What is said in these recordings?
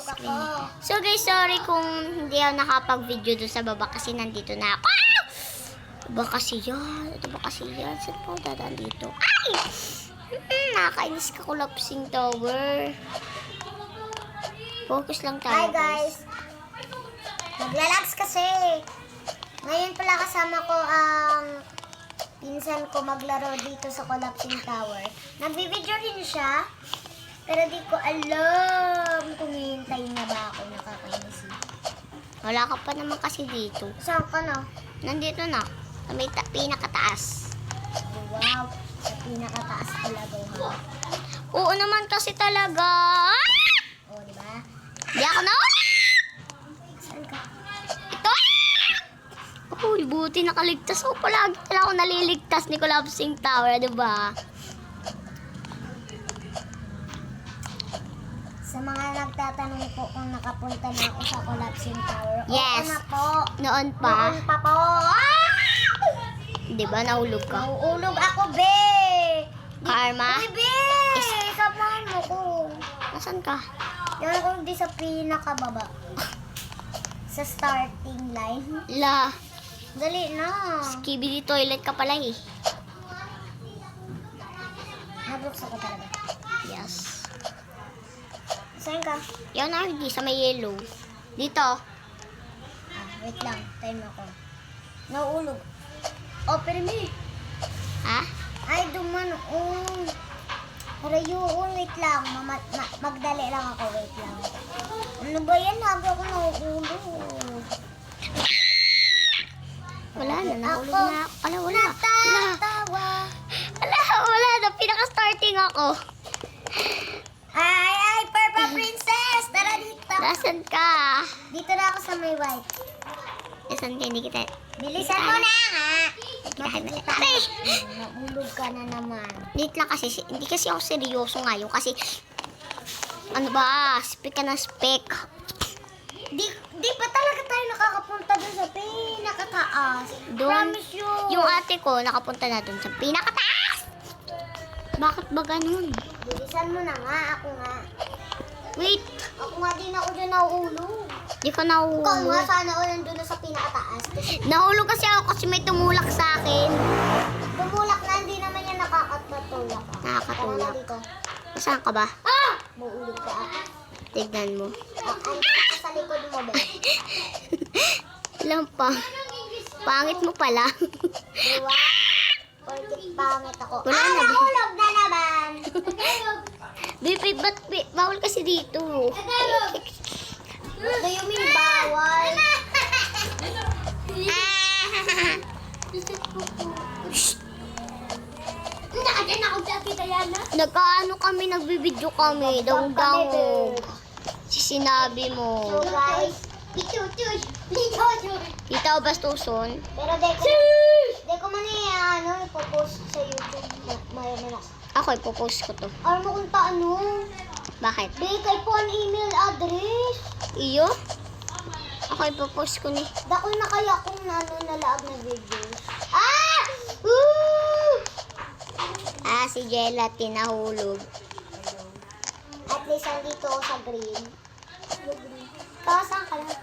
screen. So guys, sorry kung hindi ako nakapag-video doon sa baba kasi nandito na ako. Ito ba kasi yan? Ito ba kasi yan? Saan po dadaan dito? Ay! Nakakainis ka, collapsing tower. Focus lang tayo. Hi guys! Naglalags kasi. Ngayon pala kasama ko ang pinsan ko maglaro dito sa collapsing tower. Nagbibideo rin siya. Pero di ko alam kung hihintay na ba ako, nakakainis. Wala ka pa naman kasi dito. Saan ka na? Nandito na. Sa may pinakataas. Wow! Sa pinakataas talaga. Oo naman kasi talaga. O, di ba? Di ako na. Saan ka? Ito. Uy, buti nakaligtas. O, palagi talaga ako naliligtas ni collapsing tower, di ba? Sa mga nagtatanong po kung nakapunta na ako sa collapsing tower. Yes. Oo na po. Noon pa. Noon pa po. Di ba nahulog ka? Nauulog ako, be! Karma? Uy, be! Samahan mo ko. Nasaan ka? Yan ako di sa pinakababa. Sa starting line. La, Dali na. skibidi toilet ka pala eh. Nabuksan ko talaga. Yes. Saan ka? Yan na, hindi sa may yellow. Dito. Wait lang. Time ako. Nauulog. Oh, permi. Ha? Ay, duman. Rayuon, wait lang. Magdali lang ako, wait lang. Ano ba yan? Lagi ako nauulog. Wala na, nahulog na ako. Wala, wala. Natatawa. Wala na, pinaka-starting ako. Ay, Purple Princess! Tara dito. Nasaan ka? Dito na ako sa may white. Nasaan ka? Hindi kita. Bilisan mo na nga. Makikita mo. Ay! Naulog ka na naman. Dito lang kasi, hindi kasi ako seryoso ngayon kasi, ano ba, speak ka ng speak. Di pa talaga tayo nakakapunta dun sa pinakataas. Doon, Promise you. yung ate ko, nakapunta na doon sa pinakataas. Bakit ba ganun? Bilisan mo na nga. Ako nga. Wait, Ako nga din ako dyan nauulog. di ka Ikaw nga nahulog. sana o nandun na sa pinakataas. Nahulog kasi ako kasi may tumulak sa akin. Tumulak na, hindi naman yan nakakatulak. Nakakatulak. Tara na dito. Saan ka ba? Mauulog ka. Tignan mo. Andun ako sa likod mo, be. Alam pa. Pangit mo pala. Diba? Porkit pangit ako. Wala na, be. Nahulog na naman. Baby, ba't bawal kasi dito? What do you mean, bawal? Nagkaano kami, nagbibideo kami. Dawang-dawang. Sinabi mo. So guys, Kita o bastuson? pero deko man ipopost sa YouTube. Mayroon na. Ako, ipopost ko to. Alam mo kung paano? Bakit? Kay po ang email address. Iyo? Ako, ipopost ko ni. Dako na kaya kung nalaag na videos. Ah! Woo! Si Gelatin nahulog. At least andito ako sa green. Saan ka na?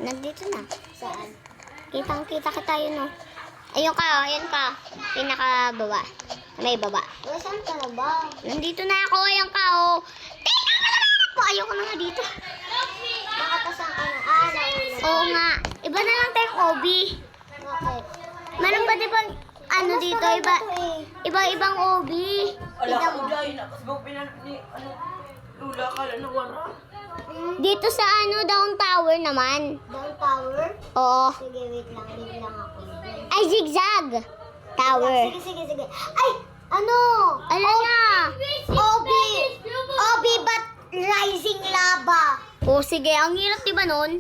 Nandito na. Saan? Kitang-kita kita yun, no? Ayun ka, ayun ka. Pinakababa. May baba. Saan ka na ba? Nandito na ako, ayun ka, oh. Tingnan mo naman ako. Ayoko na nga dito. Nakatasan ka na. Nahulog. Oo nga. Iba na lang tayong obi. Bakit? Meron ba diba, ano Mas dito, maganda iba, to eh. iba-ibang obi. Ala Tignan ko mo. dahil nakasbaw ni Lula ka lang nawara. Dito sa down tower naman. Down tower? Oo. Sige, wait lang. Wait lang ako. Ay, zigzag. Tower. Sige. Ay! Ano? Ano na? Obi! Obi, but rising lava. Oh, sige. Ang hirap diba nun?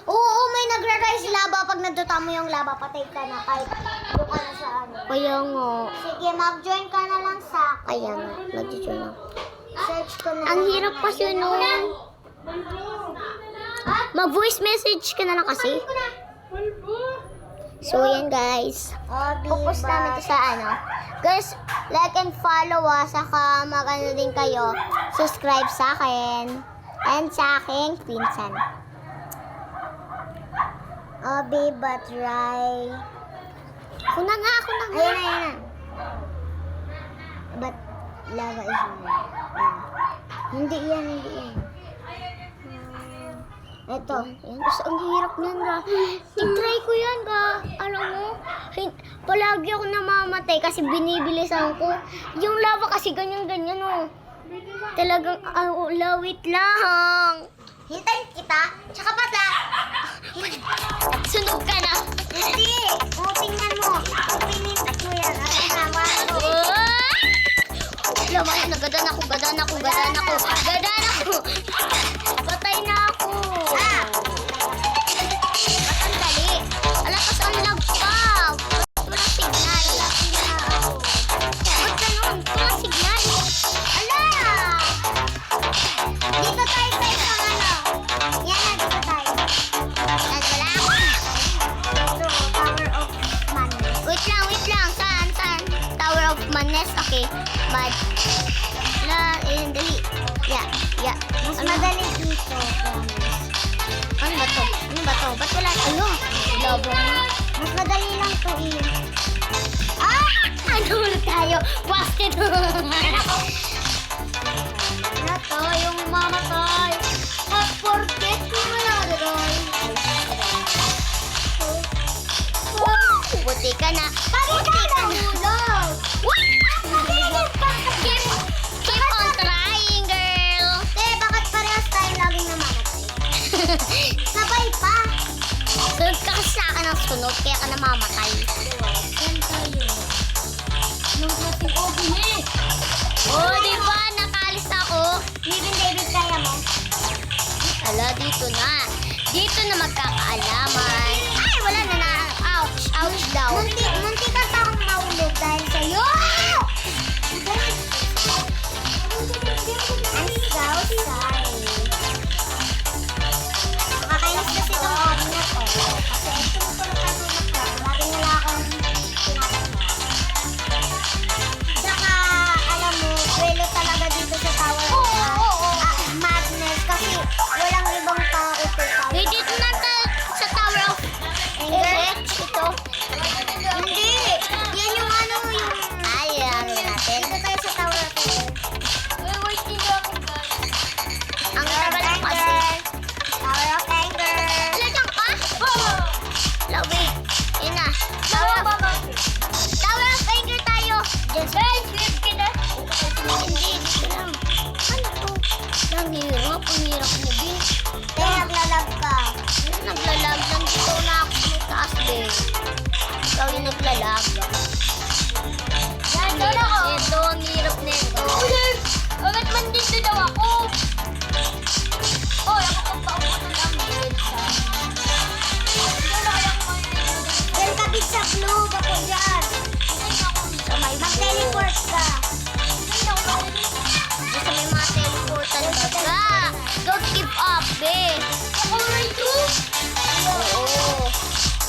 Oo, may nagra-rise lava. Pag naduta mo yung lava, patay ka na. Kahit doon ka na sa ano. Kaya nga. Sige, mag-join ka na lang sa akin. Kaya nga. Mag-join ako. Search ko na Ang lang. hirap kasi nun. Mag-voice message ka na lang kasi. So, yan guys. Obi, Focus namin to sa Guys, like and follow saka mag-ano din kayo. Subscribe sa akin. And sa aking pinsan. Obi, but try. Ako na nga. Ayan na. But lava is here. Hindi yan. Ito. Yan, ang hirap niyan, ga. Titry ko yan, ga. Alam mo, palagi ako namamatay kasi binibilisan ko. Yung lava kasi ganyan-ganyan, oh. Talagang, lawit lang. Hintayin kita. Tsaka pala. Sunog ka na. Hindi. Tingnan mo. Pinintas mo yan. At kasama ko. Laman, nagadan ako. Patay na ako. Ba't ang dali? Ala, tas ang lag pa. Walang signal. Ba't ganun? Walang signal. Ala! Dito tayo sa isang ano. Yan na, dito tayo. Yan, wala ako. Ito, Tower of Madness. Wait lang. Saan? Tower of Madness? Okay. Bad. Dali. Yeah. Mas madali dito. Ano ba to? Ba't wala? Ano? Labo mo. Mas madali lang to Ano ulit tayo? Busted! Ano to? Yung mamatay. At forget mo malagay. Buti ka na. Hulog. Keep on trying, girl. Bakit parehas tayo laging namamatay? Sabay pa. Sunod ka kasi sa akin ng sunod, kaya ka namamatay. Yan tayo. Nung klaseng obi eh. Oh, di ba? Nakalis ako. Even David, kaya mo? Ala, dito na. Dito na magkakaalaman. Ay, wala na. Ouch daw. Munti ka pa akong maulog dahil sa'yo. I'm so sorry. Nakakainis kasi itong obi na to. Kasi ito mo pala kanunak ka. Lagi nila akong tinatanong. Saka, alam mo, welo talaga dito sa Tower of Madness. Kasi walang ibang tao ito. Hey, dito na sa Tower of Anger? Ito. Hindi. Yan yung ano, yung... Ay, ano natin. Dito tayo sa Tower of Anger. Ang tagal ko kasi. Tower of Anger. Talagang ka? Lawi. Yun na. Tower of Anger tayo. Sweet kita. Hindi. Dito lang. Ano to? Ang hirap mo, Bin. Naglalag ka. Naglalag lang dito na ako sa taas din. Ikaw yung naglalag. Ito, ang hirap nito. Bakit man dito daw ako? Oh, ako kung paupunan ang bilid sa. Yan kapit sa globe ako dyan. Sa may Mag-teleport ka. Sa may mga teleportan baga. Don't give up, be. Oo.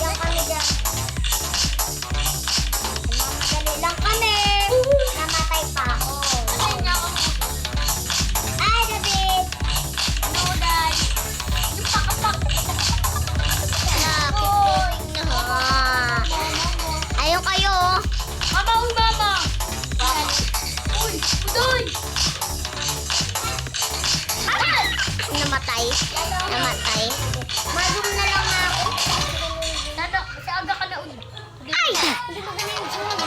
Yan kami dyan. Mamadali lang kami. Namatay pa ako. Ay, David. Lapit na ha. Ayaw kayo. Namatay. Magum na lang ako. Ay! Hindi maganda yung zoom.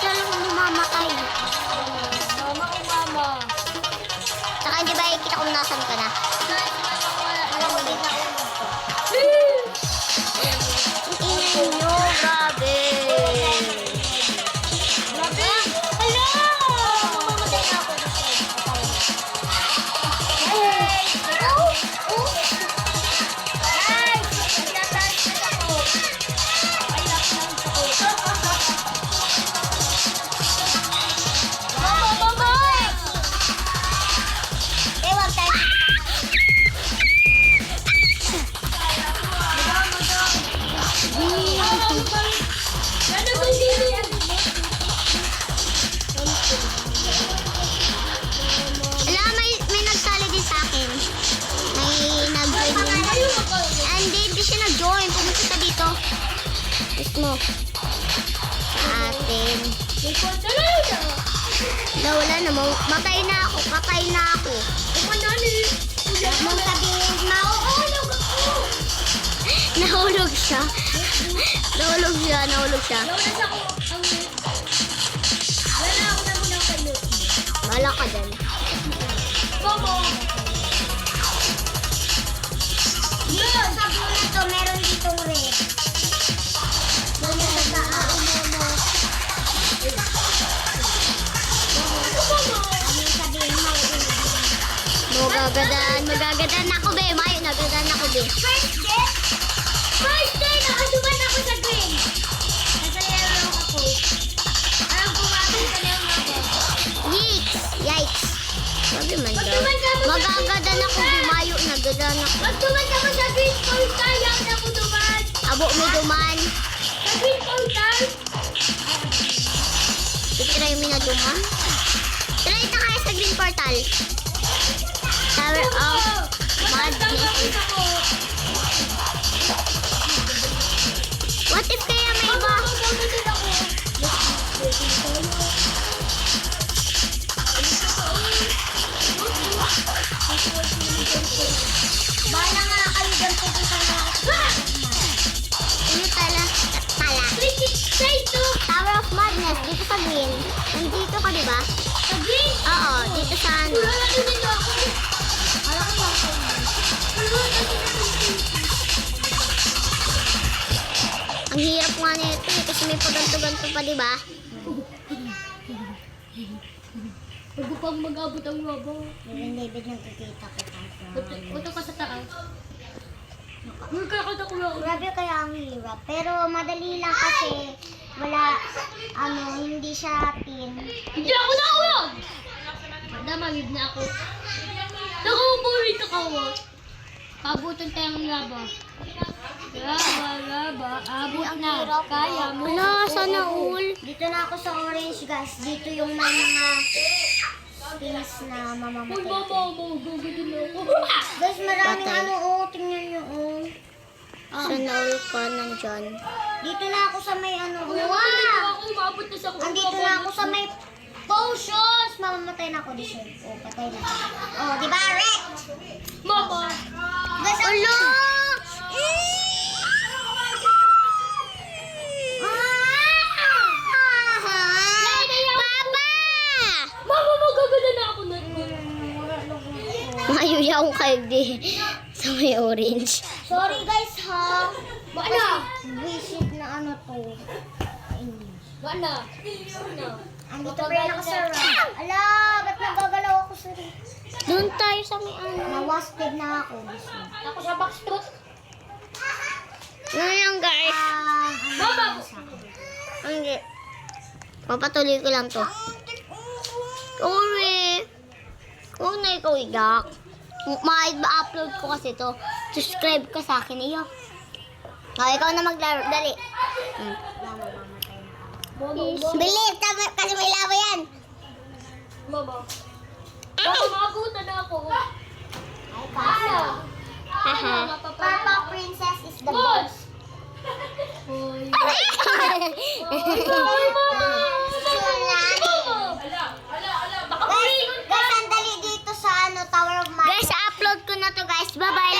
Siya lang mamamatay. Saka hindi ba kita kung nasan ka na? Alam mo, din ako. Ang ingay nyo, grabe. Hello! Mamatay na ako. dito. Mismo. Sa atin. Wala na. Matay na ako. Patay na ako. Huwag mong sabihin, mauulog ako. Nahulog siya. Nahulog siya. Wala ka dyan. Dito, sa bulo to, meron ditong red. Doon na sa taas. Ano sabihin, mauulog. Magagadaan ako, be. Mayo, nagadaan ako, be. First day, nakasuban ako sa green. Nasa yellow ako. Alam ko mabalik ka na yung ako. Yikes. Sabi man daw. Magagadaan ako, be. Mayo, nagadaan ako. Pag tuman ako sa green portal, yan ako tuman. Abo, may duman. Sa green portal. Titry mo na duman. Try na kaya sa green portal. Tower of Madness. What if kaya may iba? Bahala nga kayo dyan sa kita na. Ano tala? Tower of Madness. Dito sa green. Nandito ka, diba? Sa green? Oo, dito sa ano. Wala din dito ako. Alam ko ako. Ang hirap nga nito eh, kasi may paganto-ganto pa, diba? Bago pang mag-abot ang raba. David, nagkikita ko tayo. Punta ka sa taas. Magkakata ko lang. Grabe kaya ang hirap. Pero madali lang kasi wala, hindi siya tin. Hindi ako nakulog! Damagid na ako. Nakaupo rito ka, what? Pabutan tayo ng laba. Laba. Abot na. Kaya mo. Wala, sana all. Dito na ako sa orange, guys. Dito yung may mga pins na Uy, mamamatay. mama, gugudin ako. Guys, maraming Patay. tingnan nyo, Sana all ka nandyan. Dito na ako sa may Wow! wow! Ako, umabot na sa Andito na ako sa may potions! Mamamatay na ako, deserve. Oh, patay na. Oh, di ba, Red? Mama! Guys, ang Ulo! Papa! Mama, magaganda na ako na. Mayuyaw kayo di sa may orange. Sorry guys ha. Wala! Visit na to. Wala! Andito pa rin ako sa rock. Ala, ba't nagagalaw ako sa rock? Doon tayo sa may ano. Nawasted na ako. Ako sa box to. Ano yan guys? Mama! Hindi. Papatuloy ko lang to. Sorry. Huwag na ikaw iyak. Ma-upload ko kasi to. Subscribe ka sa akin iyo. Oh, ikaw na maglaro. Dali. Bilis! Kasi may labo yan. Mama! Mama, makagutan na ako. Ay, kaso. Haha. Purple Princess is the Boss! best. Hoy! Guys, sandali dito sa Tower of Madness. Guys, upload ko na to guys. Bye-bye.